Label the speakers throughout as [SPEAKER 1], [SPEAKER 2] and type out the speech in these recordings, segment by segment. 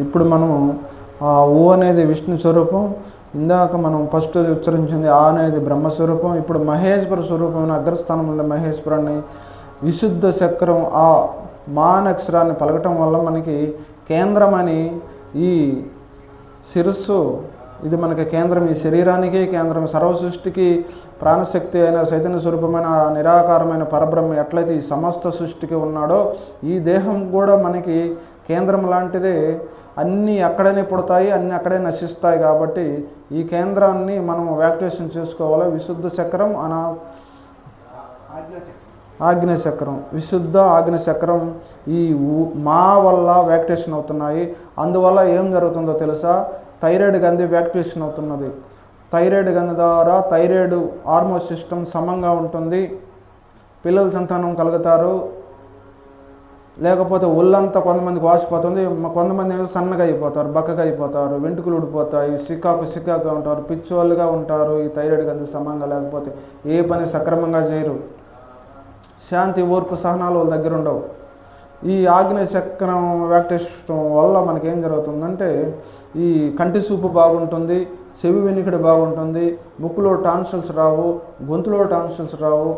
[SPEAKER 1] ఇప్పుడు మనము ఆ ఊ అనేది విష్ణు స్వరూపం, ఇందాక మనం ఫస్ట్ ఉచ్చరించింది ఆ అనేది బ్రహ్మస్వరూపం. ఇప్పుడు మహేశ్వర స్వరూపం అగ్రస్థానంలో మహేశ్వరాన్ని విశుద్ధ చక్రం ఆ మానక్షరాన్ని పలకటం వల్ల మనకి కేంద్రం అని ఈ శిరస్సు ఇది మనకి కేంద్రం, ఈ శరీరానికి కేంద్రం, సర్వ సృష్టికి ప్రాణశక్తి అయిన చైతన్య స్వరూపమైన నిరాకారమైన పరబ్రహ్మ ఎట్లయితే ఈ సమస్త సృష్టికి ఉన్నాడో ఈ దేహం కూడా మనకి కేంద్రం లాంటిదే. అన్నీ అక్కడనే పుడతాయి, అన్నీ అక్కడే నశిస్తాయి. కాబట్టి ఈ కేంద్రాన్ని మనం యాక్టివేషన్ చేసుకోవాలి. విశుద్ధ చక్రం ఆగ్నేయచక్రం, విశుద్ధ ఆగ్నేయచక్రం ఈ మా వల్ల యాక్టివేషన్ అవుతున్నాయి. అందువల్ల ఏం జరుగుతుందో తెలుసా? థైరాయిడ్ గ్రంథి యాక్టివేషన్ అవుతున్నది. థైరాయిడ్ గ్రంథి ద్వారా థైరాయిడ్ హార్మోన్ సిస్టమ్ సమంగా ఉంటుంది, పిల్లల సంతానం కలుగుతారు. లేకపోతే ఒళ్ళంతా కొంతమందికి వాసిపోతుంది, కొంతమంది సన్నగా అయిపోతారు, బక్కగా అయిపోతారు, వెంట్రుకలు ఊడిపోతాయి, సిక్కాగా ఉంటారు, పిచ్చోళ్ళుగా ఉంటారు. ఈ థైరాయిడ్ గ్రంథి సమంగా లేకపోతే ఏ పని సక్రమంగా చేయరు, శాంతి ఓర్పు సహనాలు వాళ్ళ దగ్గర ఉండవు. ఈ ఆగ్నేయ చక్రం యాక్టివేషన్ వల్ల మనకేం జరుగుతుందంటే ఈ కంటి చూపు బాగుంటుంది, చెవి వెనుకడి బాగుంటుంది, ముక్కులో టాన్సిల్స్ రావు, గొంతులో టాన్సిల్స్ రావు,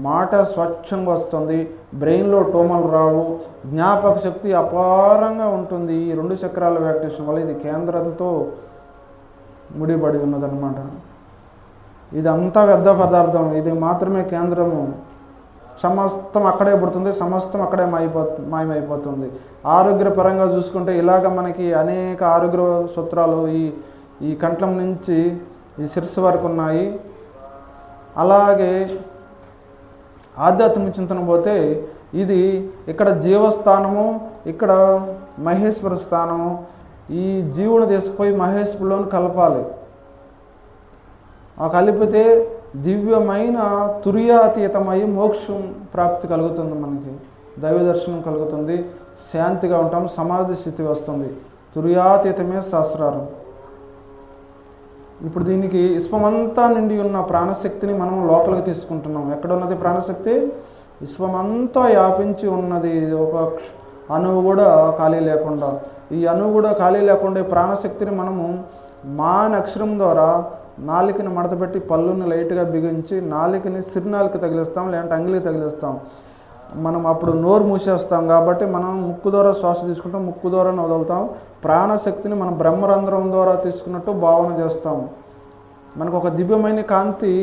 [SPEAKER 1] మాట స్వచ్ఛంగా వస్తుంది, బ్రెయిన్లో టోమలు రావు, జ్ఞాపక శక్తి అపారంగా ఉంటుంది. ఈ రెండు చక్రాల యాక్టివేషన్ వల్ల ఇది కేంద్రంతో ముడిపడి ఉన్నదన్నమాట. ఇదంతా వ్యర్థ పదార్థం, ఇది మాత్రమే కేంద్రము. సమస్తం అక్కడే పుడుతుంది, సమస్తం అక్కడే మాయమైపోతుంది. ఆరోగ్యపరంగా చూసుకుంటే ఇలాగ మనకి అనేక ఆరోగ్య సూత్రాలు ఈ కంఠం నుంచి ఈ శిరస్సు వరకు ఉన్నాయి. అలాగే ఆధ్యాత్మిక చింతన పోతే ఇది ఇక్కడ జీవస్థానము, ఇక్కడ మహేశ్వర స్థానము. ఈ జీవుని తీసుకుపోయి మహేశ్వరులోని కలపాలి. ఆ కలిపితే దివ్యమైన తుర్యాతీతమై మోక్షం ప్రాప్తి కలుగుతుంది, మనకి దైవ దర్శనం కలుగుతుంది, శాంతిగా ఉంటాం, సమాధి స్థితి వస్తుంది. తుర్యాతీతమే శాస్త్రారం. ఇప్పుడు దీనికి విశ్వమంతా నిండి ఉన్న ప్రాణశక్తిని మనం లోపలికి తీసుకుంటున్నాం. ఎక్కడ ఉన్నది ప్రాణశక్తి? విశ్వమంతా వ్యాపించి ఉన్నది, ఒక అణువు కూడా ఖాళీ లేకుండా. ఈ అణువు కూడా ఖాళీ లేకుండా ప్రాణశక్తిని మనము మానక్షరం ద్వారా నాలికని మడతపెట్టి పళ్ళుని లైట్గా బిగించి నాలికని సిరినాలికి తగిలిస్తాం, లేదంటే అంగిలికి తగిలిస్తాం. మనం అప్పుడు నోరు మూసేస్తాం కాబట్టి మనం ముక్కు ద్వారా శ్వాస తీసుకుంటాం, ముక్కు ద్వారా వదులుతాం. ప్రాణశక్తిని మనం బ్రహ్మరంధ్రం ద్వారా తీసుకున్నట్టు భావన చేస్తాం. మనకు ఒక దివ్యమైన కాంతి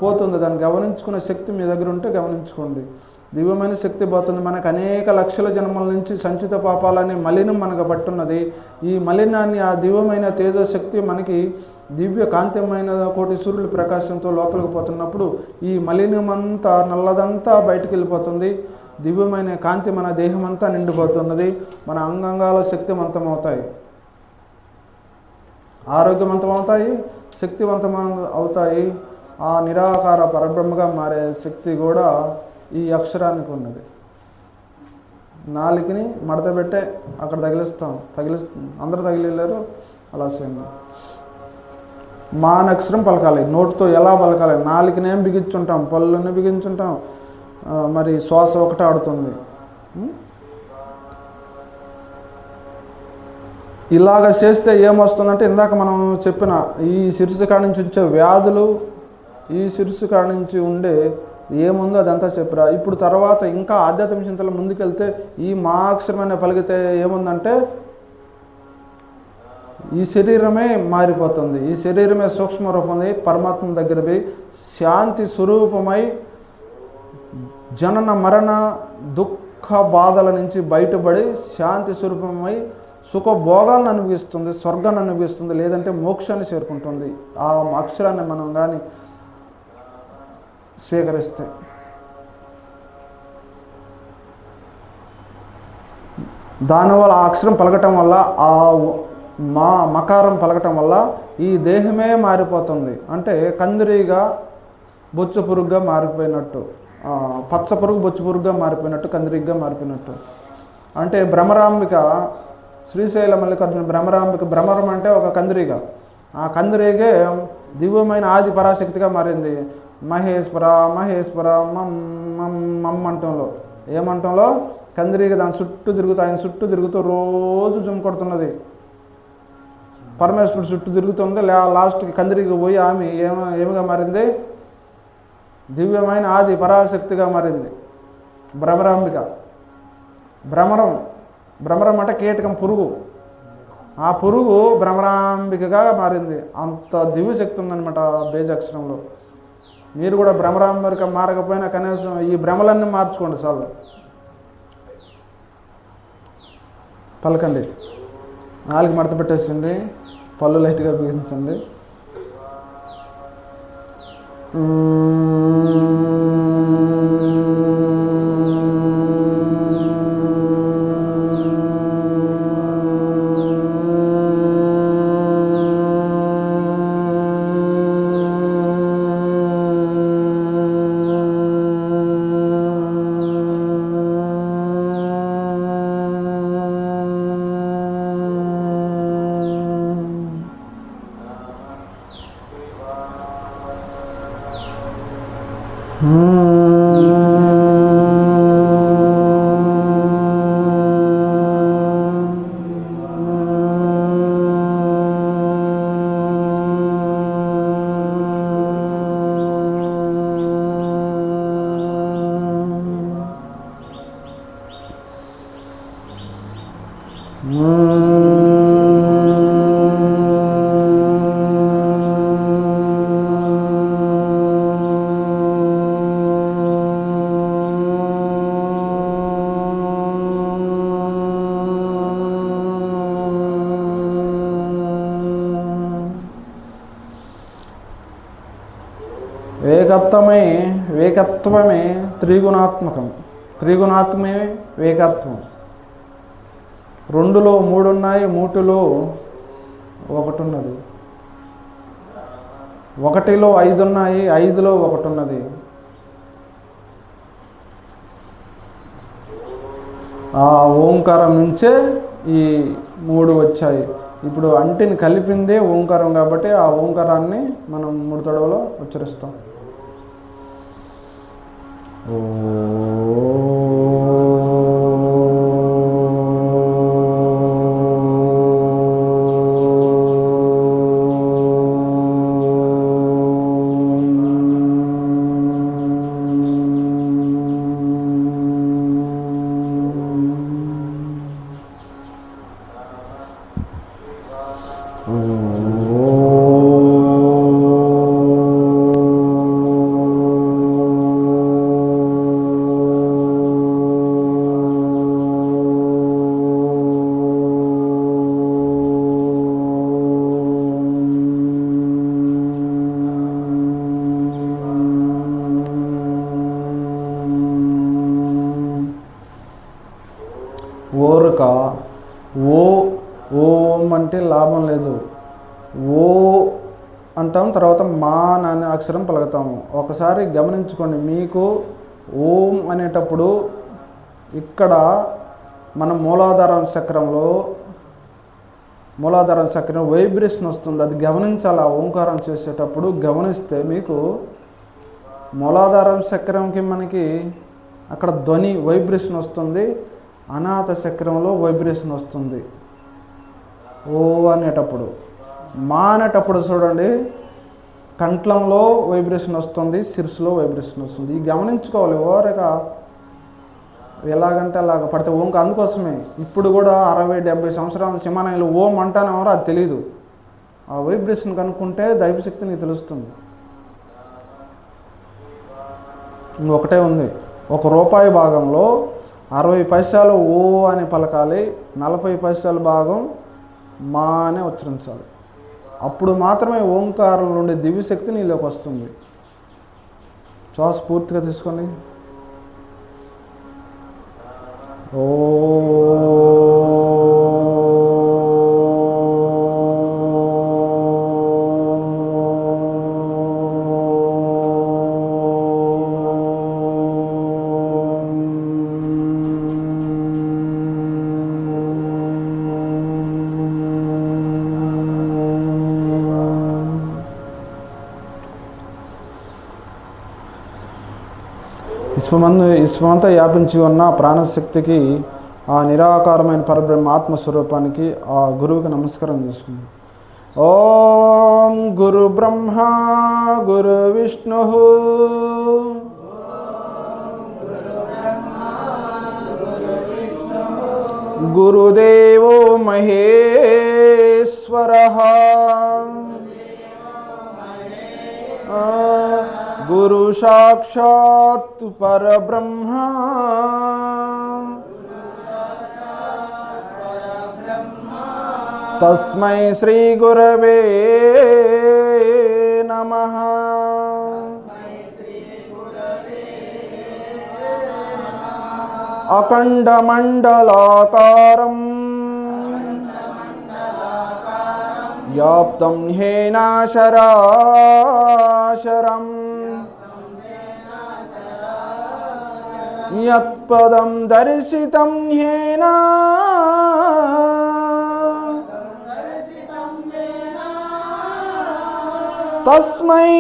[SPEAKER 1] పోతుంది, దాన్ని గమనించుకునే శక్తి మీ దగ్గర ఉంటే గమనించుకోండి. దివ్యమైన శక్తి పోతుంది. మనకు అనేక లక్షల జన్మల నుంచి సంచిత పాపాలనే మలినం మనకు పట్టున్నది. ఈ మలినాన్ని ఆ దివ్యమైన తేజశక్తి మనకి దివ్య కాంతిమైన కోటి సూర్యుల ప్రకాశంతో లోపలికి పోతున్నప్పుడు ఈ మలినమంతా నల్లదంతా బయటికి వెళ్ళిపోతుంది. దివ్యమైన కాంతి మన దేహమంతా నిండిపోతున్నది. మన అంగాంగాల శక్తివంతం అవుతాయి, ఆరోగ్యవంతం అవుతాయి, శక్తివంతం అవుతాయి. ఆ నిరాకార పరబ్రహ్మగా మారే శక్తి కూడా ఈ అక్షరానికి ఉన్నది. నాలుకని మడతపెట్టే అక్కడ తగిలిస్తాం, అందరూ తగిలేరు. అలా చేయండి. మానక్షరం పలకాలి. నోటితో ఎలా పలకాలి? నాలుకనేం బిగించుంటాం, పళ్ళుని బిగించుంటాం, మరి శ్వాస ఒకటే ఆడుతుంది. ఇలాగ చేస్తే ఏమొస్తుందంటే ఇందాక మనం చెప్పిన ఈ శిరస్సు కాడి నుంచి వచ్చే వ్యాధులు, ఈ శిరస్సు కాడి నుంచి ఉండే ఏముందో అదంతా చెప్పరా. ఇప్పుడు తర్వాత ఇంకా ఆధ్యాత్మిక చింతలో ముందుకెళ్తే ఈ మా అక్షరమైన పలికితే ఏముందంటే ఈ శరీరమే మారిపోతుంది. ఈ శరీరమే సూక్ష్మ రూపమై పరమాత్మ దగ్గర పోయి శాంతి స్వరూపమై జనన మరణ దుఃఖ బాధల నుంచి బయటపడి శాంతి స్వరూపమై సుఖభోగాలను అనుభవిస్తుంది, స్వర్గాన్ని అనుభవిస్తుంది, లేదంటే మోక్షాన్ని చేరుకుంటుంది. ఆ అక్షరాన్ని మనం కానీ స్వీకరిస్తే దానివల్ల ఆ అక్షరం పలకటం వల్ల ఆ మకారం పలకటం వల్ల ఈ దేహమే మారిపోతుంది. అంటే కందిరీగా బొచ్చు పురుగుగా మారిపోయినట్టు, పచ్చ పురుగు బొచ్చు పురుగుగా మారిపోయినట్టు, కందిరీగా మారిపోయినట్టు. అంటే భ్రమరాంబిక, శ్రీశైల మల్లికార్జున భ్రమరాంబిక, భ్రమరం అంటే ఒక కందిరీగ. ఆ కందిరీగే దివ్యమైన ఆది పరాశక్తిగా మారింది. మహేశ్వర మహేశ్వర మమ్మంటంలో ఏమంటంలో కందిరీగ దాని చుట్టూ తిరుగుతూ ఆయన చుట్టూ తిరుగుతూ రోజు జుమ్ కొడుతున్నది. పరమేశ్వరుడు చుట్టూ తిరుగుతుంది. లాస్ట్కి కందిరీగ పోయి ఆమె ఏమిగా మారింది? దివ్యమైన ఆది పరాశక్తిగా మారింది. భ్రమరాంబిక. భ్రమరం అంటే కీటకం, పురుగు. ఆ పురుగు భ్రమరాంబికగా మారింది. అంత దివ్యశక్తి ఉందన్నమాట బీజాక్షరంలో. మీరు కూడా భ్రమరాంబిక మారకపోయినా కనీసం ఈ భ్రమలన్నీ మార్చుకోండి చాలు. పలకండి. నాలుగు మడత పెట్టేసింది, పళ్ళు లైట్గా బిగించండి. వేకత్వమే త్రిగుణాత్మకం. త్రిగుణాత్మే వేకత్వం. రెండులో మూడు ఉన్నాయి, మూటిలో ఒకటి ఉన్నది. ఒకటిలో ఐదు ఉన్నాయి, ఐదులో ఒకటి ఉన్నది. ఆ ఓంకారం నుంచే ఈ మూడు వచ్చాయి. ఇప్పుడు అంటిని కలిపిందే ఓంకారం కాబట్టి ఆ ఓంకారాన్ని మనం 3 తడవలో ఉచ్చరిస్తాం. ఓరుక ఓం అంటే లాభం లేదు. ఓ అంటాం, తర్వాత మా అనే అక్షరం పలుకుతాము. ఒకసారి గమనించుకోండి. మీకు ఓం అనేటప్పుడు ఇక్కడ మన మూలాధారం చక్రం వైబ్రేషన్ వస్తుంది. అది గమనించాలి. ఆ ఓంకారం చేసేటప్పుడు గమనిస్తే మీకు మూలాధారం చక్రంకి మనకి అక్కడ ధ్వని వైబ్రేషన్ వస్తుంది. అనాథ చక్రంలో వైబ్రేషన్ వస్తుంది. ఓ అనేటప్పుడు. మా అనేటప్పుడు చూడండి, కంఠంలో వైబ్రేషన్ వస్తుంది, శిరస్సులో వైబ్రేషన్ వస్తుంది. ఈ గమనించుకోవాలి. ఓరక ఎలాగంటే అలాగ పడితే ఓంక. అందుకోసమే ఇప్పుడు కూడా 60-70 సంవత్సరాల చిమానాయులు ఓం అంటానేవారో అది తెలీదు. ఆ వైబ్రేషన్ కనుక్కుంటే దైవశక్తి నీకు తెలుస్తుంది. ఇంకొకటే ఉంది. ₹1 భాగంలో 60 పైసలు ఓ అని పలకాలి, 40 పైసల భాగం మా అనే ఉచ్చరించాలి. అప్పుడు మాత్రమే ఓంకారం నుండి దివ్యశక్తి నీలోకి వస్తుంది. శ్వాస పూర్తిగా తీసుకొని ఓ విశ్వమంతా వ్యాపించి ఉన్న ప్రాణశక్తికి, ఆ నిరాకారమైన పరబ్రహ్మ ఆత్మస్వరూపానికి, ఆ గురువుకి నమస్కారం చేసుకుందాం. ఓం గురు బ్రహ్మ గురు విష్ణు గురుదేవో మహేశ్వరః గురు సాక్షాత్ పరబ్రహ్మ తస్మై శ్రీ గురవే నమః. అఖండమండలాకారం వ్యాప్తం హేన చరాచరం యత్పదం దర్శితం హేన తస్మై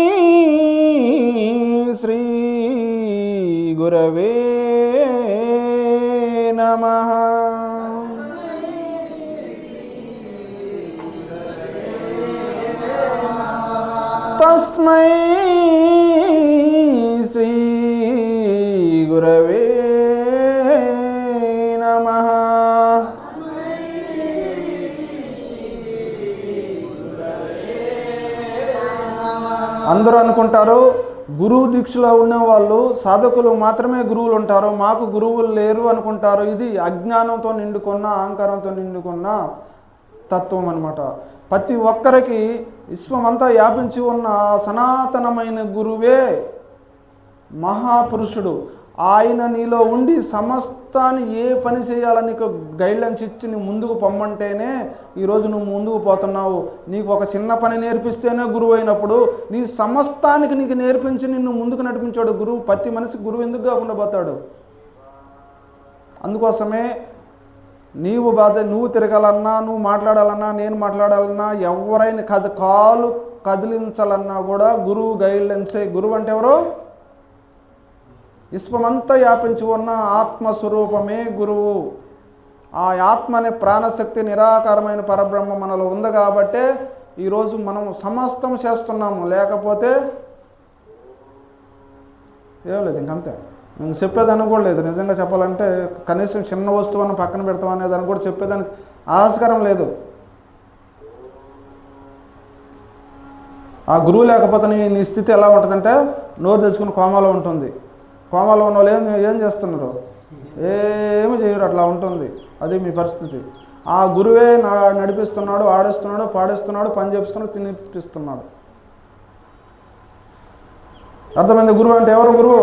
[SPEAKER 1] శ్రీ గురవే నమః. తస్మై శ్రీ గురవే నమః. అందరూ అనుకుంటారు గురువు దీక్షలో ఉన్నవాళ్ళు సాధకులు మాత్రమే గురువులు ఉంటారు, మాకు గురువులు లేరు అనుకుంటారు. ఇది అజ్ఞానంతో నిండుకున్న, అహంకారంతో నిండుకున్న తత్వం అన్నమాట. ప్రతి ఒక్కరికి విశ్వమంతా వ్యాపించి ఉన్న సనాతనమైన గురువే మహాపురుషుడు. ఆయన నీలో ఉండి సమస్తాన్ని ఏ పని చేయాలని నీకు గైడ్లైన్స్ ఇచ్చి నువ్వు ముందుకు పొమ్మంటేనే ఈరోజు నువ్వు ముందుకు పోతున్నావు. నీకు ఒక చిన్న పని నేర్పిస్తేనే గురువు అయినప్పుడు నీ సమస్తానికి నీకు నేర్పించి నిన్ను ముందుకు నడిపించాడు గురువు. ప్రతి మనిషికి గురువు ఎందుకు కాకుండా పోతాడు? అందుకోసమే నువ్వు తిరగాలన్నా, నువ్వు మాట్లాడాలన్నా, నేను మాట్లాడాలన్నా, ఎవరైనా కాలు కదిలించాలన్నా కూడా గురువు గైడ్లైన్సే. గురువు అంటే ఎవరు? విశ్వమంతా వ్యాపించి ఉన్న ఆత్మస్వరూపమే గురువు. ఆ ఆత్మ అనే ప్రాణశక్తి, నిరాకారమైన పరబ్రహ్మ మనలో ఉంది కాబట్టే ఈరోజు మనం సమస్తం చేస్తున్నాము. లేకపోతే ఏం లేదు, ఇంకంతే. నేను చెప్పేదాన్ని కూడా లేదు. నిజంగా చెప్పాలంటే కనీసం చిన్న వస్తువును పక్కన పెడతాం అనేదాన్ని కూడా చెప్పేదానికి ఆస్కారం లేదు. ఆ గురువు లేకపోతే నీ స్థితి ఎలా ఉంటుందంటే నోరు తెచ్చుకుని కోమాలో ఉంటుంది. కోమాలో ఉన్న వాళ్ళు ఏం చేస్తున్నారు? ఏమి చేయరు, అట్లా ఉంటుంది. అది మీ పరిస్థితి. ఆ గురువే నడిపిస్తున్నాడు, ఆడిస్తున్నాడు, పాడిస్తున్నాడు, పని చేపిస్తున్నాడు, తినిపిస్తున్నాడు. అర్థమైంది? గురువు అంటే ఎవరు? గురువు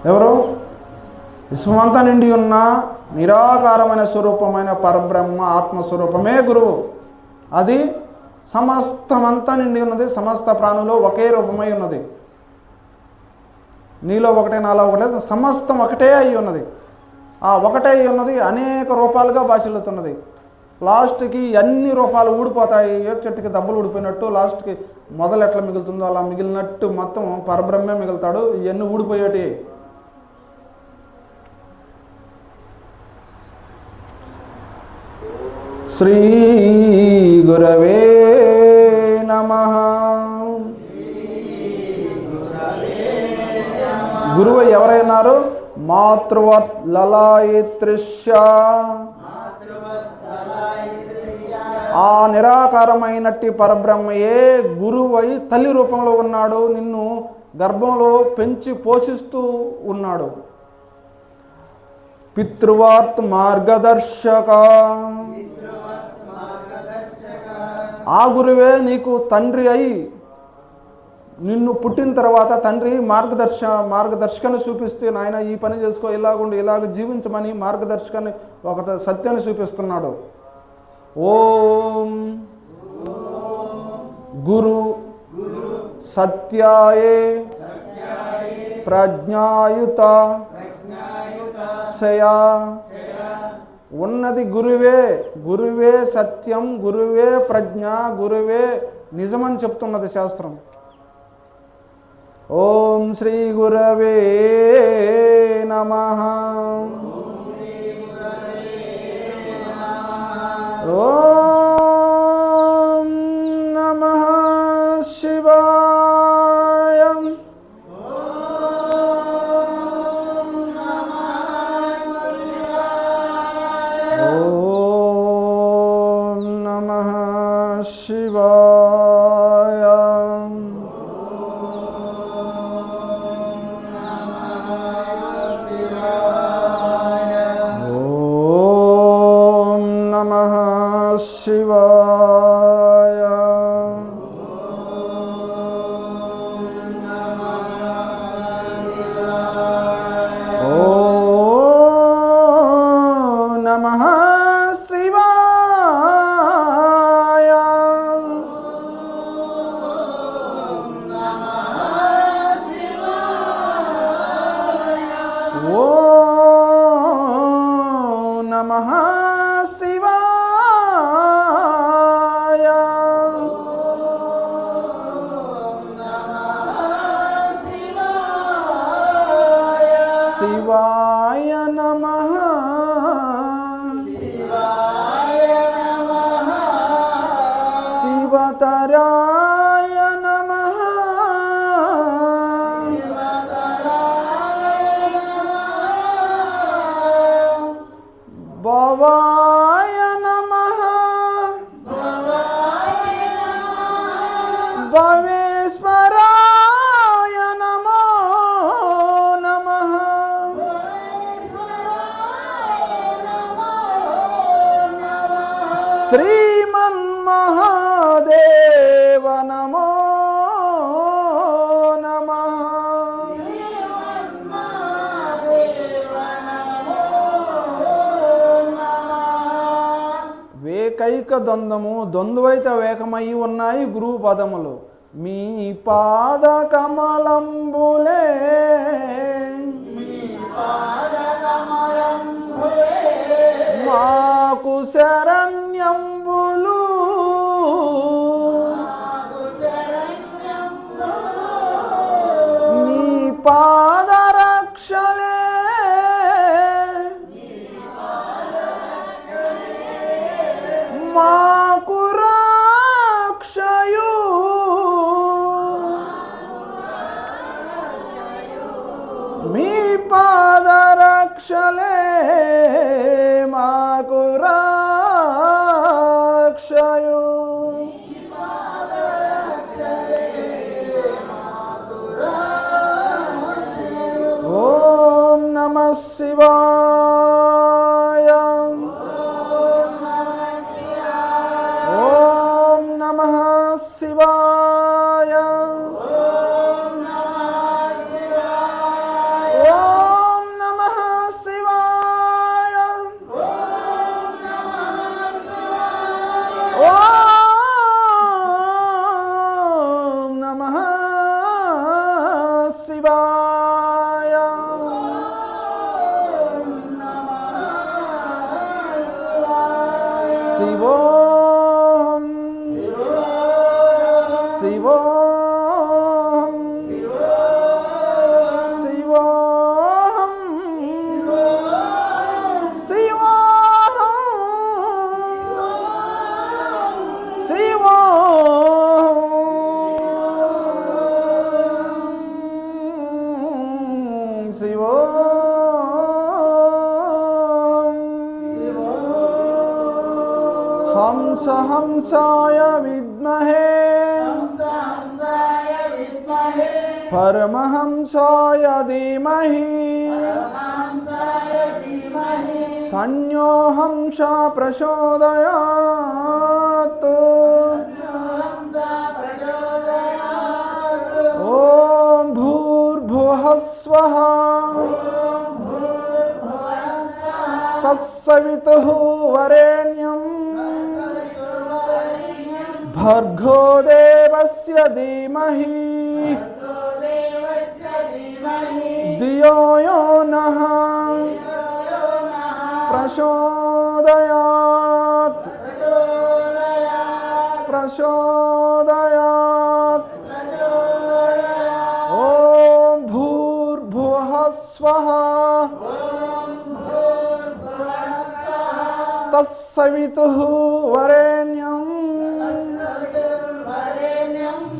[SPEAKER 1] ఎవరు? విశ్వమంతా నిండి ఉన్న నిరాకారమైన స్వరూపమైన పరబ్రహ్మ ఆత్మస్వరూపమే గురువు. అది సమస్తమంతా నిండి ఉన్నది. సమస్త ప్రాణులు ఒకే రూపమై ఉన్నది. నీలో ఒకటే, నాలో ఒకటే, సమస్తం ఒకటే అయి ఉన్నది. ఆ ఒకటే అయి ఉన్నది అనేక రూపాలుగా భాషలుతున్నది. లాస్ట్కి అన్ని రూపాలు ఊడిపోతాయి. ఏ చెట్టుకి దెబ్బలు ఊడిపోయినట్టు లాస్ట్కి మొదలు ఎట్లా మిగులుతుందో అలా మిగిలినట్టు మొత్తం పరబ్రహ్మే మిగులుతాడు. ఇవన్నీ ఊడిపోయేటి. శ్రీ గురవే నమః. గురువు ఎవరైనారు? మాతృవత్ లలాయిత్రిష్య. ఆ నిరాకారమైనట్టి పరబ్రహ్మయే గురువై తల్లి రూపంలో ఉన్నాడు. నిన్ను గర్భంలో పెంచి పోషిస్తూ ఉన్నాడు. పితృవార్త్ మార్గదర్శక. ఆ గురువే నీకు తండ్రి అయి నిన్ను పుట్టిన తర్వాత తండ్రి మార్గదర్శకాన్ని చూపిస్తే, నాయన ఈ పని చేసుకో, ఇలాగుండి ఇలాగ జీవించమని మార్గదర్శకాన్ని ఒక సత్యాన్ని చూపిస్తున్నాడు. ఓం గురు సత్యాయే ప్రజ్ఞాయుత సయా. ఉన్నది గురువే. గురువే సత్యం, గురువే ప్రజ్ఞ, గురువే నిజమని చెప్తున్నది శాస్త్రం. ఓం శ్రీ గురవే నమః. ఓం నమః శివాయ. ఓం నమః శివాయ. ఓం నమః శివాయ. ఓం నమః శివాయ. ఓం నమః శివాయ. శివాయ నమః. శివతరాయ నమః. భవాయ నమః. భవేశ్వరాయ నమో నమః. శ్రీమన్మహాదేవ నమో నమః. వేకైక ద్వంద్వము ద్వంద్వైత వేకమై ఉన్నాయి గురువు పదములు. మీ పాద కమలంబులే మాకు శరణ్యంబులు. నీ పాదరక్షలే మాకు రక్షయు. మీ పాదరక్షలే మాకు రక్షయు. ఓం నమః శివాయ. ఓం నమః శివాయ. ఓం నమః శివాయ. ఓం నమః శివాయ. శివోహం శివోహం శివోహం శివోహం శివోహం శివోహం. హంస హంసాయ విద్మహే పరమహంసాయ ధీమహి తన్యో హంస ప్రచోదయాత్. ఓం భూర్భువః స్వః తత్సవితుః వరేణ్యం భర్గో దేవస్య ధీమహి ధియో యో నః ప్రచోదయాత్. ప్రచోదయాత్. ఓం తస్సవితుః వరేణ్యం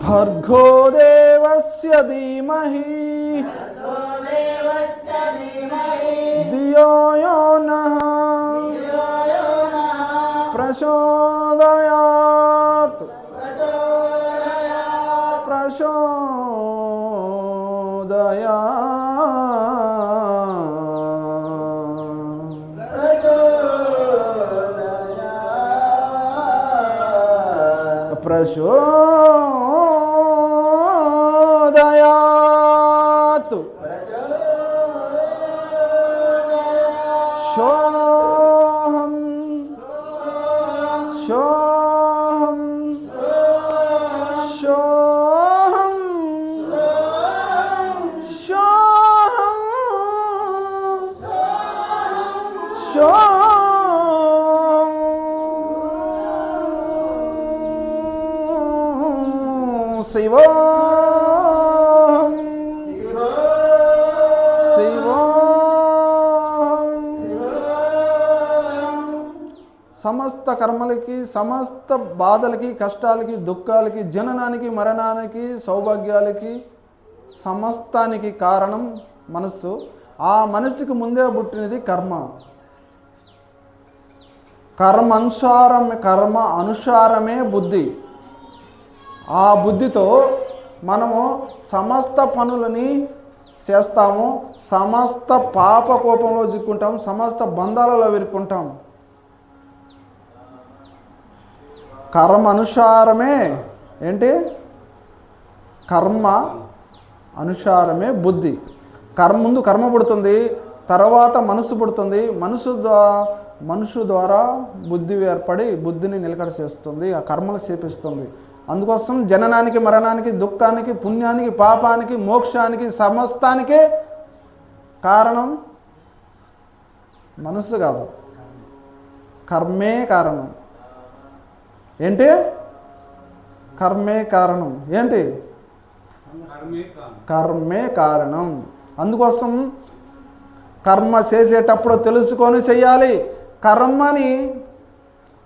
[SPEAKER 1] భర్గో దేవస్య ధీమహి ధియో యో నః ప్రచోదయాత్ ప్రచోదయాత్ శోహం శోహం శోహం శోహం శోహం శివోహం శివోహం. సమస్త కర్మలకి, సమస్త బాధలకి, కష్టాలకి, దుఃఖాలకి, జననానికి, మరణానికి, సౌభాగ్యాలకి, సమస్తానికి కారణం మనస్సు. ఆ మనసుకి ముందే పుట్టినది కర్మ. కర్మ అనుసారమే బుద్ధి. ఆ బుద్ధితో మనము సమస్త పనులని చేస్తాము, సమస్త పాప కోపంలో చిక్కుంటాం, సమస్త బంధాలలో విరుక్కుంటాం. కర్మ అనుసారమే ఏంటి? కర్మ అనుసారమే బుద్ధి. ముందు కర్మ పుడుతుంది, తర్వాత మనసు పుడుతుంది. మనసు ద్వారా బుద్ధి ఏర్పడి బుద్ధిని నిలకడ చేస్తుంది, ఆ కర్మలు చేపిస్తుంది. అందుకోసం జననానికి, మరణానికి, దుఃఖానికి, పుణ్యానికి, పాపానికి, మోక్షానికి, సమస్తానికి కారణం మనసు కాదు, కర్మే కారణం. ఏంటి? కర్మే కారణం. ఏంటి? కర్మే కారణం. అందుకోసం కర్మ చేసేటప్పుడు తెలుసుకొని చెయ్యాలి. కర్మని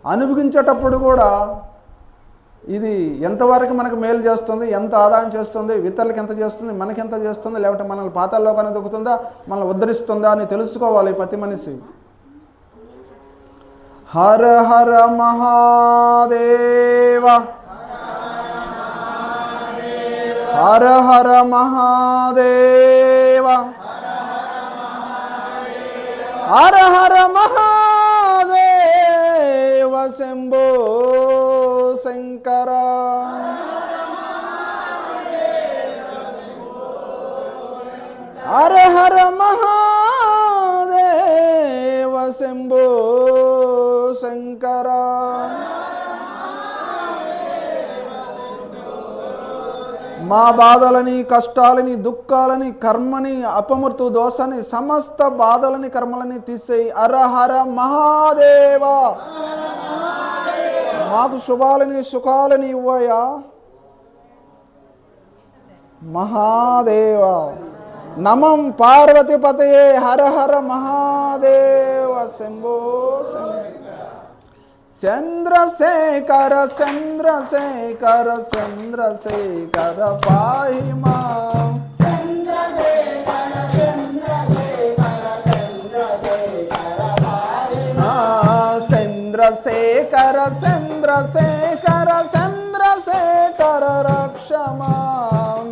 [SPEAKER 1] అనుభవించేటప్పుడు కూడా ఇది ఎంతవరకు మనకు మేలు చేస్తుంది, ఎంత ఆదాయం చేస్తుంది, ఇతరులకు ఎంత చేస్తుంది, మనకి ఎంత చేస్తుంది, లేకపోతే మనల్ని పాతాళలోకాన్ని దొక్కుతుందా, మనల్ని ఉద్ధరిస్తుందా అని తెలుసుకోవాలి ప్రతి మనిషి. హర హర మహాదేవ, హర హర మహాదేవ, హర హర మహాదేవ శంభో శంకర. హర హర మహాదేవ శంభో శంకర. మా బాధలని, కష్టాలని, దుఃఖాలని, కర్మని, అపమృతు దోషాన్ని, సమస్త బాధలని, కర్మలని తీసేయి. హర హర మహాదేవ. మాకు శుభాలని, సుఖాలని ఇవ్వయా మహాదేవ. నమం పార్వతీపతయే. హర హర మహాదేవ శంభో శంకర. చంద్రశేఖర చంద్రశేఖర చంద్రశేఖర పాహి మాం. చంద్రశేఖర చంద్రశేఖర చంద్రశేఖర రక్ష మాం.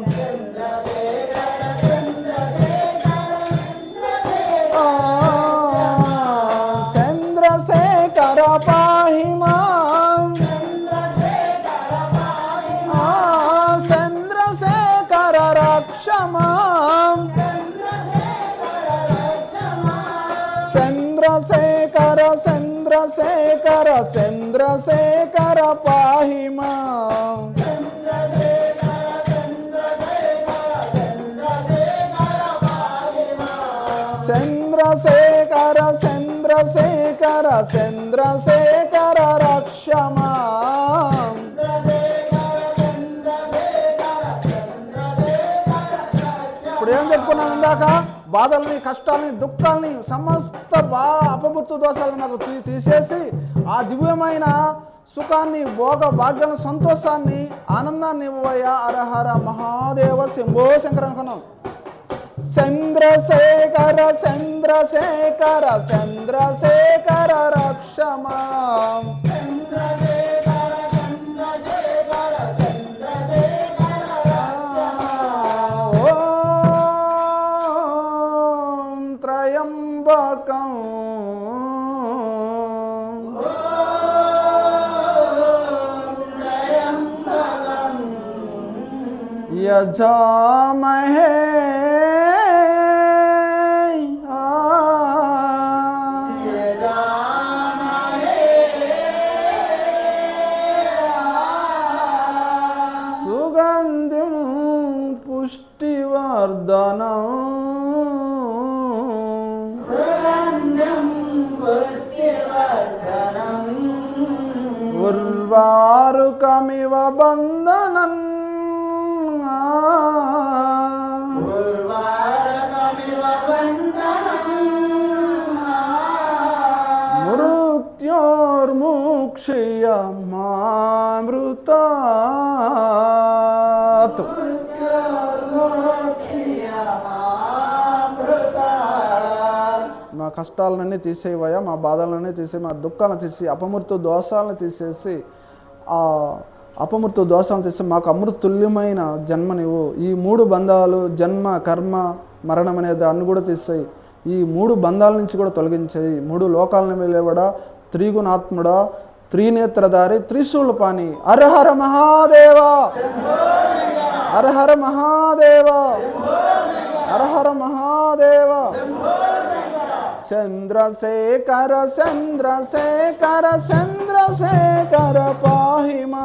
[SPEAKER 1] చంద్రశేఖర పాహి మాం. చంద్రశేఖర రక్ష మాం. చంద్రశేఖర చంద్రశేఖర చంద్రశేఖర పాహి మాం. చంద్రశేఖర చంద్రశేఖర చంద్రశేఖర రక్ష మాం. ఇప్పుడు ఏం చెప్పుకున్నాం ఇందాక? బాధల్ని, కష్టాలని, దుఃఖాలని, సమస్త అపమృత్యు దోషాలను మాకు తీసేసి ఆ దివ్యమైన సుఖాన్ని, భోగ భాగ్యాలను, సంతోషాన్ని, ఆనందాన్ని ఇవ్వయ్యా. హరహర మహాదేవ శంభో శంకర అనుకున్నాం. చంద్రశేఖర చంద్రశేఖర చంద్రశేఖర రక్షమా, ఓం త్రయంబకం యజామహే సుగంధిం పుష్టివర్ధనం ఉర్వారుకమివ బంధనం మృత్యోర్ముక్షయ మామృతాత్. మా కష్టాలన్నీ తీసేవయ్యా, మా బాధలన్నీ తీసే, మా దుఃఖాలను తీసి, అపమృత్యు దోషాలను తీసేసి, ఆ అపమృత్యు దోషాలను తీసి మాకు అమృతుల్యమైన జన్మనివ్వు. ఈ 3 బంధాలు, జన్మ, కర్మ, మరణం అనే దాన్ని కూడా తీసేయి. ఈ 3 బంధాల నుంచి కూడా తొలగించేయి. 3 లోకాలను వెళ్ళేవాడా, త్రిగుణాత్ముడా, త్రినేత్రధారి, త్రిశూలపాణి. హరహర మహాదేవ, హరహర మహాదేవ, హరహర మహాదేవ. చంద్రశేఖర చంద్రశేఖర చంద్రశేఖర పాహిమా,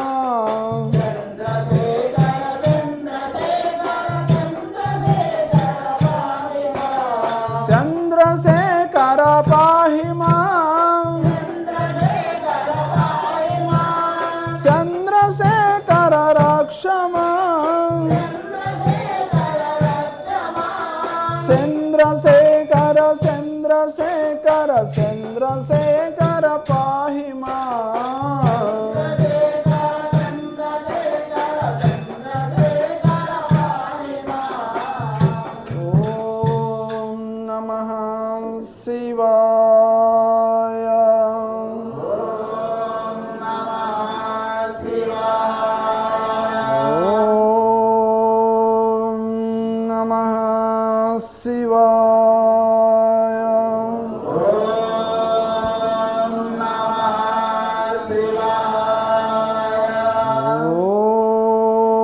[SPEAKER 1] చంద్రశేఖర పాహిమా, చంద్రశేఖర రక్షమా, చంద్రశేఖర చంద్రశేఖర చంద్రశేఖర పాహిమా. ఓం నమః శివాయ. ఓం నమః శివాయ.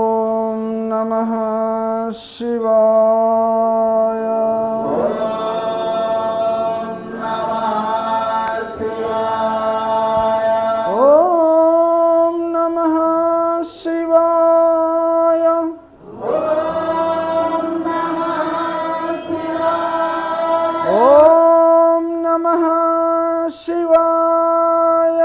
[SPEAKER 1] ఓం నమః శివాయ. ఓం నమః శివాయ. ఓం నమః శివాయ.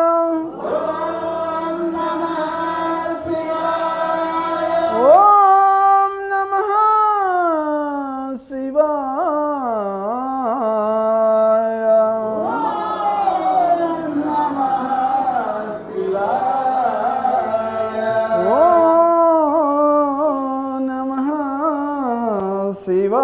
[SPEAKER 1] ఓం నమః శివాయ. ఓం నమః శివాయ.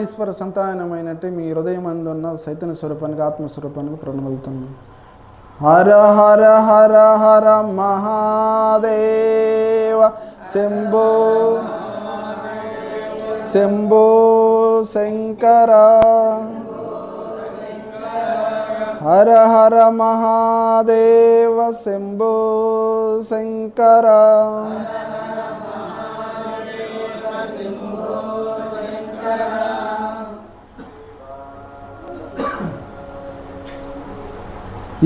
[SPEAKER 1] ఈశ్వర సంతానమైనట్టు మీ హృదయం అందున్న చైతన్య స్వరూపానికి, ఆత్మస్వరూపానికి ప్రణమిలుతున్నాను. హర హర హర హర మహాదేవ శంభో శంభో శంకర. హర హర మహాదేవ శంభో శంకర.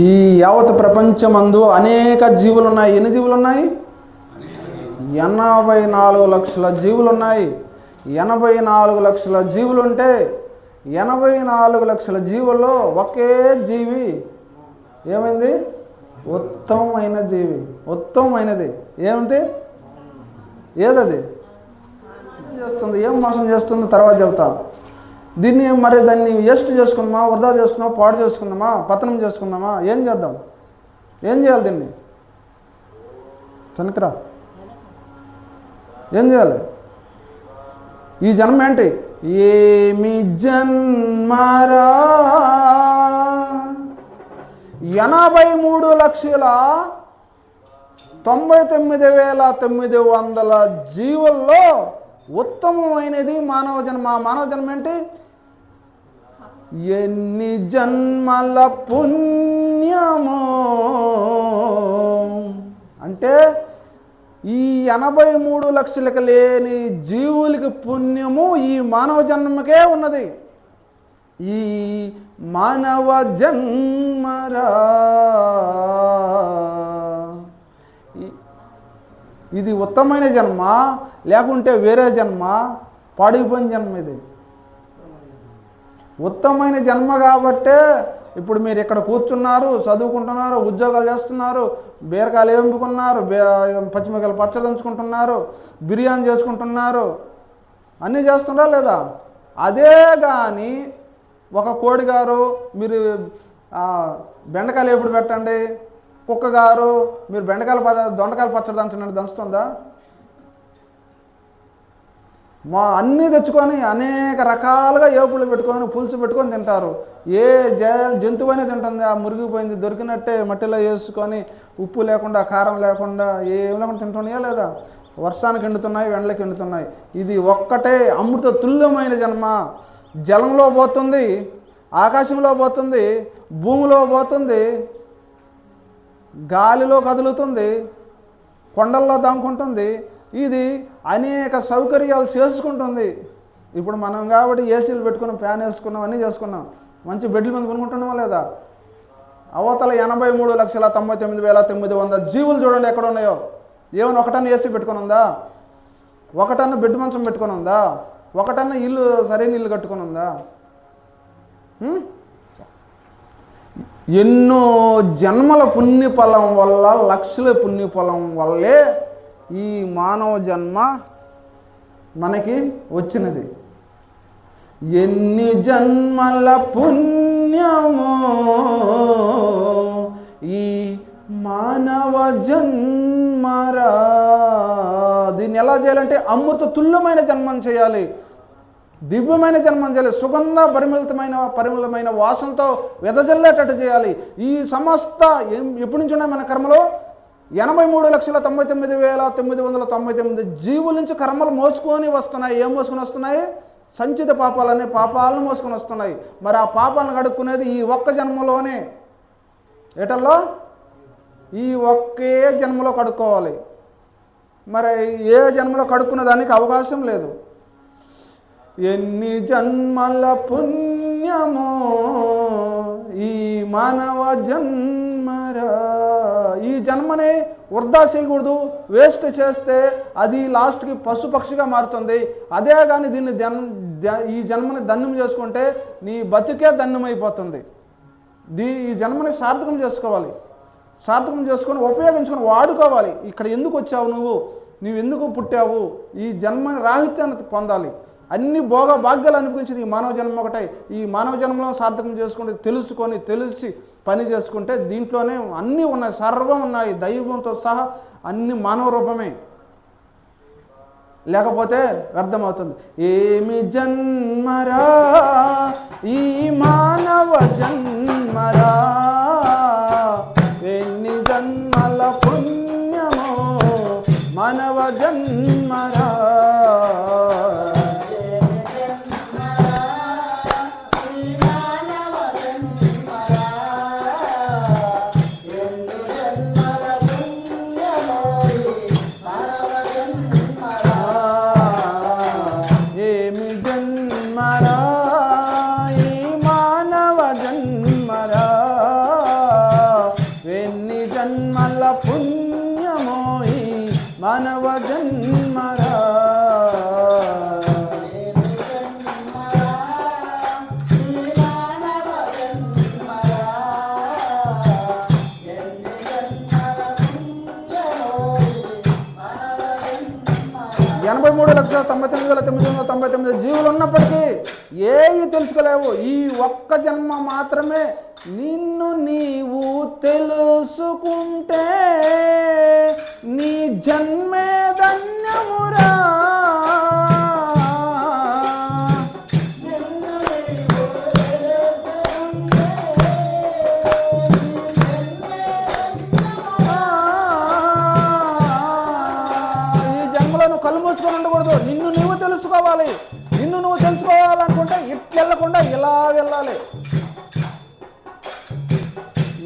[SPEAKER 1] ఈ యావత్ ప్రపంచమందు అనేక జీవులు ఉన్నాయి. ఎన్ని జీవులు ఉన్నాయి? 84 లక్షల జీవులు ఉన్నాయి. 84 లక్షల జీవులుంటే 84 లక్షల జీవుల్లో ఒకే జీవి ఏమైంది? ఉత్తమమైన జీవి, ఉత్తమమైనది ఏమిటి? ఏదది చేస్తుంది? ఏం మోసం చేస్తుంది తర్వాత చెబుతా. దీన్ని మరి దాన్ని వేస్ట్ చేసుకుందామా, వృధా చేసుకుందామా, పాడు చేసుకుందామా, పతనం చేసుకుందామా, ఏం చేద్దాం? ఏం చేయాలి? దీన్ని తనకరా ఏం చేయాలి? ఈ జన్మ ఏంటి? ఏమి జన్మరా 83,99,900 జీవుల్లో ఉత్తమమైనది మానవ జన్మ. మానవ జన్మ ఏంటి? ఎన్ని జన్మల పుణ్యమో అంటే ఈ 83 లక్షలకు లేని జీవులకి పుణ్యము ఈ మానవ జన్మకే ఉన్నది. ఈ మానవ జన్మరా, ఇది ఉత్తమమైన జన్మ లేకుంటే వేరే జన్మ, పాడిపోయిన జన్మ. ఇది ఉత్తమమైన జన్మ కాబట్టే ఇప్పుడు మీరు ఇక్కడ కూర్చున్నారు, చదువుకుంటున్నారు, ఉద్యోగాలు చేస్తున్నారు, బీరకాయలు వేంపుకున్నారు, పచ్చిమిరకాయలు పచ్చడి దంచుకుంటున్నారు, బిర్యానీ చేసుకుంటున్నారు, అన్నీ చేస్తున్నారా లేదా? అదే కానీ ఒక కోడి గారు మీరు బెండకాయలు ఎప్పుడు పెట్టండి, కుక్క గారు మీరు దొండకాయలు పచ్చడి దంచుతుందా? అన్నీ తెచ్చుకొని అనేక రకాలుగా ఏపులు పెట్టుకొని పులుసు పెట్టుకొని తింటారు. ఏ జంతువైనా తింటుంది. ఆ మురిగిపోయింది దొరికినట్టే మట్టిలో వేసుకొని ఉప్పు లేకుండా, కారం లేకుండా, ఏం లేకుండా తింటున్నాయా లేదా? వర్షానికి ఎండుతున్నాయి, ఎండలకి ఎండుతున్నాయి. ఇది ఒక్కటే అమృత తుల్యమైన జన్మ. జలంలో పోతుంది, ఆకాశంలో పోతుంది, భూమిలో పోతుంది, గాలిలో కదులుతుంది, కొండల్లో దాంకుంటుంది. ఇది అనేక సౌకర్యాలు చేసుకుంటుంది. ఇప్పుడు మనం కాబట్టి ఏసీలు పెట్టుకున్నాం, ఫ్యాన్ వేసుకున్నాం, అన్నీ చేసుకున్నాం, మంచి బెడ్ల మీద కొనుక్కుంటున్నామా లేదా? అవతల 83,99,900 జీవులు చూడండి ఎక్కడ ఉన్నాయో. ఏమైనా ఒకటన్నా ఏసీ పెట్టుకుని ఉందా? ఒకటన్నా బెడ్ మంచం పెట్టుకుని ఉందా? ఒకటన్నా ఇల్లు సరైన ఇల్లు కట్టుకుని ఉందా? ఎన్నో జన్మల పుణ్యఫలం వల్ల, లక్షల పుణ్యఫలం వల్లే ఈ మానవ జన్మ మనకి వచ్చినది. ఎన్ని జన్మల పుణ్యమో ఈ మానవ జన్మరా. దీన్ని ఎలా చేయాలంటే అమృత తుల్యమైన జన్మం చేయాలి, దివ్యమైన జన్మం చేయాలి, సుగంధ పరిమళమైన వాసనతో వెదజల్లేటట్టు చేయాలి. ఈ సమస్త ఎప్పటి నుంచి ఉన్నాయి మన కర్మలో? 83,99,999 జీవుల నుంచి కర్మలు మోసుకొని వస్తున్నాయి. ఏం మోసుకొని వస్తున్నాయి? సంచిత పాపాలనే పాపాలను మోసుకొని వస్తున్నాయి. మరి ఆ పాపాలను కడుక్కునేది ఈ ఒక్క జన్మలోనే. ఏటల్లో ఈ ఒకే జన్మలో కడుక్కోవాలి. మరి ఏ జన్మలో కడుక్కునే దానికి అవకాశం లేదు. ఎన్ని జన్మల పుణ్యమో ఈ మానవ జన్మరా. ఈ జన్మని వృధా చేయకూడదు. వేస్ట్ చేస్తే అది లాస్ట్కి పశుపక్షిగా మారుతుంది. అదే కానీ దీన్ని ఈ జన్మని ధన్యం చేసుకుంటే నీ బతుకే ధన్యమైపోతుంది. ఈ జన్మని సార్థకం చేసుకోవాలి. సార్థకం చేసుకొని ఉపయోగించుకొని వాడుకోవాలి. ఇక్కడ ఎందుకు వచ్చావు, నువ్వు ఎందుకు పుట్టావు, ఈ జన్మని రాహిత్యాన్ని పొందాలి. అన్ని భోగ భాగ్యాలు అనిపించింది ఈ మానవ జన్మ ఒకటే. ఈ మానవ జన్మలో సార్థకం చేసుకుంటే తెలిసి పని చేసుకుంటే దీంట్లోనే అన్నీ ఉన్నాయి, సర్వం ఉన్నాయి, దైవంతో సహా అన్ని మానవ రూపమే. లేకపోతే వ్యర్థమవుతుంది. ఏమి జన్మరా ఈ మానవ జన్మరా, ఎన్ని జన్మల పుణ్యమో మానవ జన్మరా. మానవ జన్మరా. 83,99,999 జీవులు ఉన్నప్పటికీ ఏవి తెలుసుకోలేవు. ఈ ఒక్క జన్మ మాత్రమే. నిన్ను నీవు తెలుసుకుంటే నీ జన్మే ధన్యమురా. కలుమూచుకొని ఉండకూడదు. నిన్ను నువ్వు తెలుసుకోవాలి. నిన్ను నువ్వు తెలుసుకోవాలనుకుంటే ఇట్లెళ్ళకుండా ఇలా వెళ్ళాలి.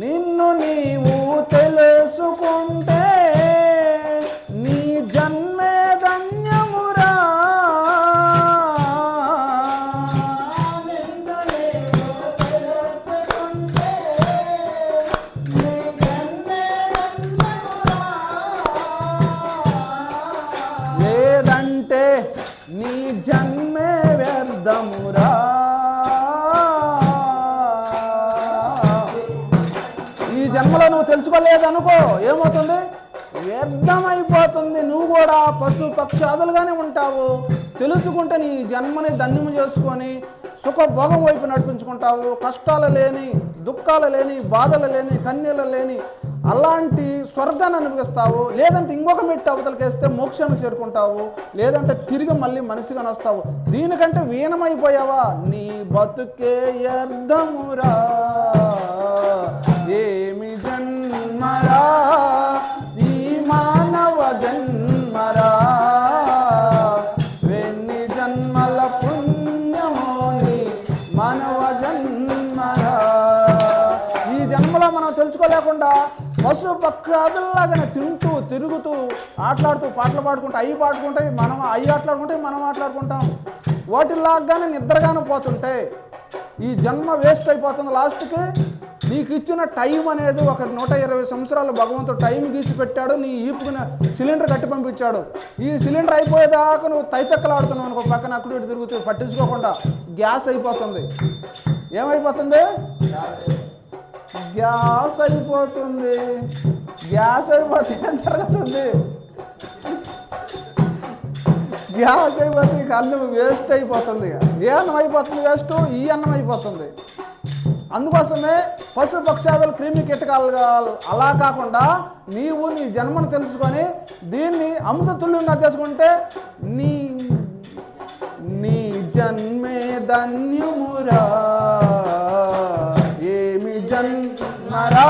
[SPEAKER 1] నిన్ను నీవు తెలుసుకుంటే నీ జన్మే ధన్యమురా. లేదంటే నీ జన్మే వ్యర్థమురా. ఈ జన్మలో నువ్వు తెలుసుకోలేదనుకో ఏమవుతుంది? వ్యర్థమైపోతుంది. నువ్వు కూడా పశు పక్షాదులుగానే ఉంటావు. తెలుసుకుంటే నీ జన్మని ధన్యము చేసుకొని సుఖభోగం వైపు నడిపించుకుంటావు. కష్టాలు లేని, దుఃఖాలు లేని, బాధలు లేని, కన్నీళ్ళు లేని అలాంటి స్వర్గాన్ని అనుభవిస్తావు. లేదంటే ఇంకొక మెట్టు అవతలకేస్తే మోక్షాన్ని చేరుకుంటావు. లేదంటే తిరిగి మళ్ళీ మనిషిగా వస్తావు. దీనికంటే వీణమైపోయావా? నీ బతుకే వ్యర్థమురా. ఏమి జన్మరా ఈ మానవ జన్మరా. వెన్ని జన్మల పుణ్యమోని మానవ జన్మరా. ఈ జన్మలో మనం తెలుసుకోలేకుండా పశు పక్షాదుల్లాగానే తింటూ తిరుగుతూ ఆటలాడుతూ పాటలు పాడుకుంటూ అవి పాడుకుంటాయి, మనం అవి ఆటలాడుకుంటే మనం ఆటలాడుకుంటాం. వాటిలాగానే నిద్రగానే పోతుంటే ఈ జన్మ వేస్ట్ అయిపోతుంది. లాస్ట్కి నీకు ఇచ్చిన టైం అనేది ఒక 120 సంవత్సరాలు భగవంతుడు టైం గీసి పెట్టాడు. నీ ఈపుకున్న సిలిండర్ కట్టి పంపించాడు. ఈ సిలిండర్ అయిపోయేదాకా నువ్వు తైతక్కలాడుతున్నావు అనుకో, పక్కన అక్కడ ఇటు తిరుగుతూ పట్టించుకోకుండా గ్యాస్ అయిపోతుంది. ఏమైపోతుంది? గ్యాస్ అయిపోతుంది. గ్యాస్ అయిపోతే ఏం జరుగుతుంది? గ్యాస్ అయిపోతే ఇక అన్నం వేస్ట్ అయిపోతుంది. ఏ అన్నం అయిపోతుంది? వేస్ట్. ఈ అన్నం అయిపోతుంది. అందుకోసమే పశు పక్షాదులు క్రిమి కీటకాలుగా అలా కాకుండా నీవు నీ జన్మను తెలుసుకొని దీన్ని అమృతతుల్యంగా చేసుకుంటే నీ నీ జన్మే ధన్యమురా. ఏమి జన్మరా.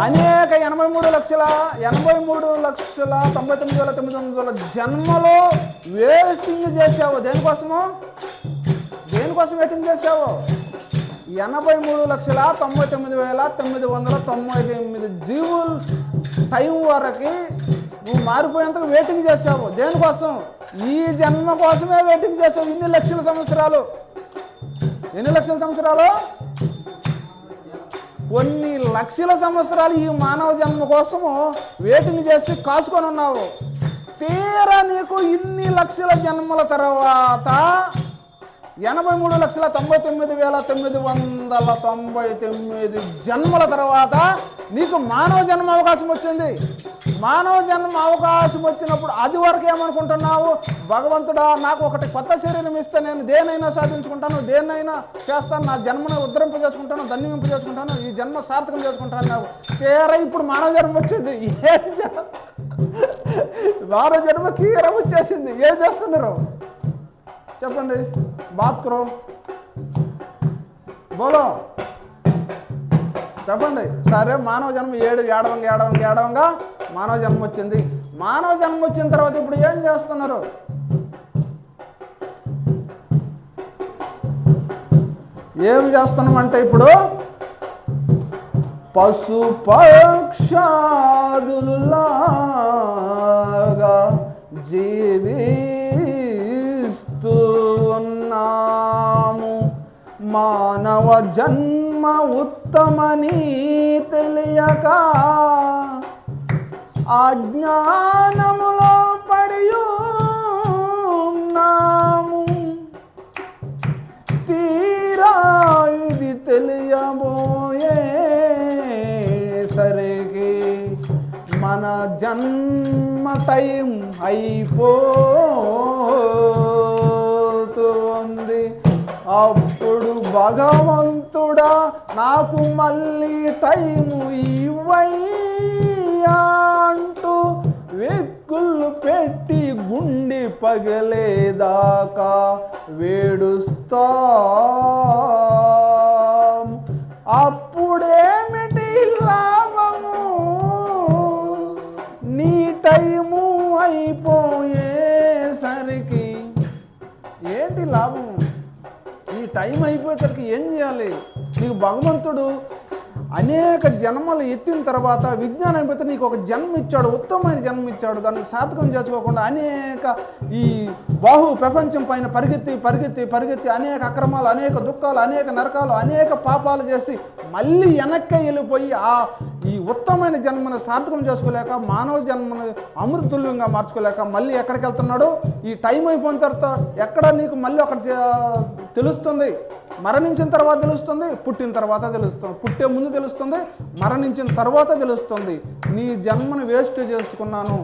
[SPEAKER 1] అనేక 83,83,99,900 జన్మలో వేటింగ్ చేసావు. దేనికోసము? దేనికోసం వేటింగ్ చేసావు? 83,99,999 జీవులు టైం వరకు నువ్వు మారిపోయేంతకు వెయిటింగ్ చేసావు. దేనికోసం? ఈ జన్మ కోసమే వెయిటింగ్ చేసావు. ఇన్ని లక్షల సంవత్సరాలు. ఎన్ని లక్షల సంవత్సరాలు? కొన్ని లక్షల సంవత్సరాలు ఈ మానవ జన్మ కోసము వెయిటింగ్ చేసి కాసుకొని ఉన్నావు. తీరా నీకు ఇన్ని లక్షల జన్మల తర్వాత 83,99,999 జన్మల తర్వాత నీకు మానవ జన్మ అవకాశం వచ్చింది. మానవ జన్మ అవకాశం వచ్చినప్పుడు అది వరకు ఏమనుకుంటున్నావు? భగవంతుడా నాకు ఒకటి కొత్త శరీరం ఇస్తే నేను దేనైనా సాధించుకుంటాను, దేన్నైనా చేస్తాను, నా జన్మను ఉద్ధరింప చేసుకుంటాను, ధన్యమింప చేసుకుంటాను, ఈ జన్మ సార్థకం చేసుకుంటాను. నాకు తీరా ఇప్పుడు మానవ జన్మ వచ్చింది. మానవ జన్మ తీరా వచ్చేసింది. ఏం చేస్తున్నారు చెప్పండి? బాత్ కరో బోలో చెప్పండి. సరే మానవ జన్మ ఏడవంగా మానవ జన్మ వచ్చింది. మానవ జన్మ వచ్చిన తర్వాత ఇప్పుడు ఏం చేస్తున్నారు? ఏం చేస్తున్నామంటే ఇప్పుడు పశు పక్షాదులులాగా జీవిస్తూ ఉన్నాము. మానవ జన్మ ఉత్తమని తెలియక అజ్ఞానములో పడి ఉన్నాము. జన్మ టైం అయిపోతుంది. అప్పుడు భగవంతుడా నాకు మళ్ళీ టైము ఇవ్వయ్యా అంటూ వెక్కుళ్ళు పెట్టి గుండె పగలేదాకా వేడుస్తాం. అప్పుడేమిటి లాభము, నీ టైము అయిపోయేసరికి ఏంటి లాభము? ఈ టైం అయిపోయేసరికి ఏం చేయాలి? నీకు భగవంతుడు అనేక జన్మలు ఎత్తిన తర్వాత విజ్ఞానం అయిపోతే నీకు ఒక జన్మ ఇచ్చాడు, ఉత్తమమైన జన్మ ఇచ్చాడు. దాన్ని సాధకం చేసుకోకుండా అనేక ఈ ప్రపంచం పైన పరిగెత్తి అనేక అక్రమాలు, అనేక దుఃఖాలు, అనేక నరకాలు, అనేక పాపాలు చేసి మళ్ళీ వెనక్కి వెళ్ళిపోయి ఈ ఉత్తమమైన జన్మను సాధకం చేసుకోలేక, మానవ జన్మను అమృతుల్యంగా మార్చుకోలేక మళ్ళీ ఎక్కడికి వెళ్తున్నాడు? ఈ టైం అయిపోయిన తర్వాత ఎక్కడ నీకు మళ్ళీ అక్కడ తెలుస్తుంది. మరణించిన తర్వాత తెలుస్తుంది, పుట్టిన తర్వాత తెలుస్తుంది. పుట్టే ముందు తెలుస్తుంది, మరణించిన తర్వాత తెలుస్తుంది. నీ జన్మను వేస్ట్ చేసుకున్నాను,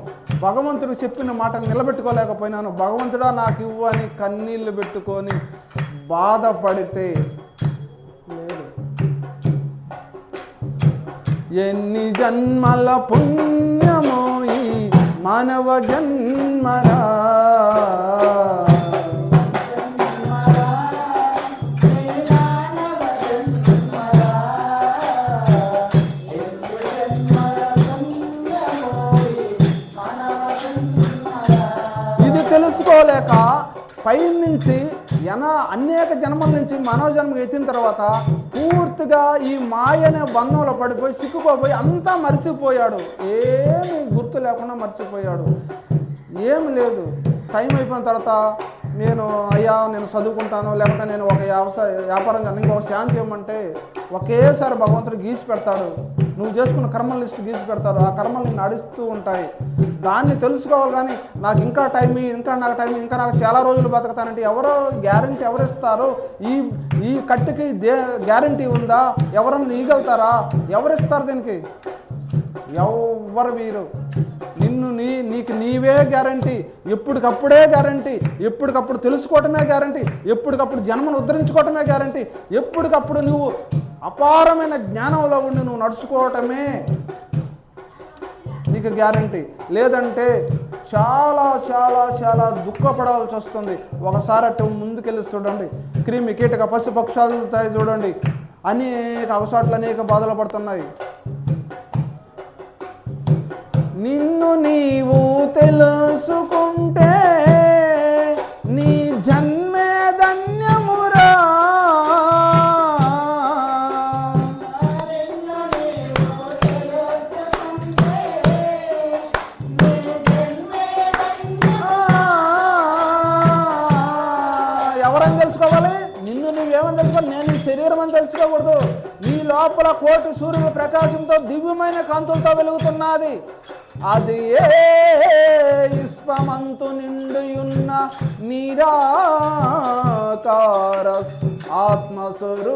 [SPEAKER 1] భగవంతుడు చెప్పిన మాట నిలబెట్టుకోలేకపోయినాను, భగవంతుడా నాకు ఇవ్వు అని కన్నీళ్లు పెట్టుకొని బాధపడితే లేదు. ఎన్ని జన్మల పుణ్యమో ఈ మానవ జన్మరా, తెలుసుకోలేక పైనుంచి అనేక జన్మల నుంచి మానవ జన్మ ఎత్తిన తర్వాత పూర్తిగా ఈ మాయనే బంధంలో పడిపోయి చిక్కుకోపోయి అంతా మర్చిపోయాడు. ఏమి గుర్తు లేకుండా మర్చిపోయాడు. ఏమి లేదు. టైం అయిపోయిన తర్వాత నేను చదువుకుంటాను, లేకపోతే నేను ఒక వ్యాపారం కానీ ఇంకొక శాంతి ఇవ్వమంటే ఒకేసారి భగవంతుడు గీసి పెడతాడు. నువ్వు చేసుకున్న కర్మల లిస్ట్ గీసి పెడతారు. ఆ కర్మలు నిన్ను నడుస్తూ ఉంటాయి. దాన్ని తెలుసుకోవాలి. కానీ నాకు ఇంకా నాకు చాలా రోజులు బతుకుతానంటే గ్యారంటీ ఎవరిస్తారు? ఈ కట్టుకి గ్యారంటీ ఉందా? ఎవరన్నా ఇవ్వగలుగుతారా? ఎవరిస్తారు దీనికి? ఎవరు వీరు? నీకు నీవే గ్యారంటీ, ఎప్పటికప్పుడే గ్యారంటీ, ఎప్పటికప్పుడు తెలుసుకోవటమే గ్యారంటీ, ఎప్పటికప్పుడు జన్మను ఉద్ధరించుకోవటమే గ్యారంటీ, ఎప్పటికప్పుడు నువ్వు అపారమైన జ్ఞానంలో ఉండి నువ్వు నడుచుకోవటమే నీకు గ్యారంటీ. లేదంటే చాలా చాలా చాలా దుఃఖపడాల్సి వస్తుంది. ఒకసారి అటు ముందుకెళ్ళి చూడండి, క్రిమి కీటక పశు పక్షాలు చూడండి, అనేక అవసాట్లు అనేక బాధలు పడుతున్నాయి. నిన్ను నీవు తెలుసుకుంటే నీ జన్మే ధన్యమురా. ఎవరని తెలుసుకోవాలి? నిన్ను నువ్వేమని తెలుసుకోవాలి? నేను ఈ శరీరం అని తెలుసుకోకూడదు. నీ లోపల కోటి సూర్యుల ప్రకాశంతో దివ్యమైన కాంతులతో వెలుగుతున్నది. అది విశ్వమంతు నిండియున్న నిరాకార ఆత్మస్వరూపం.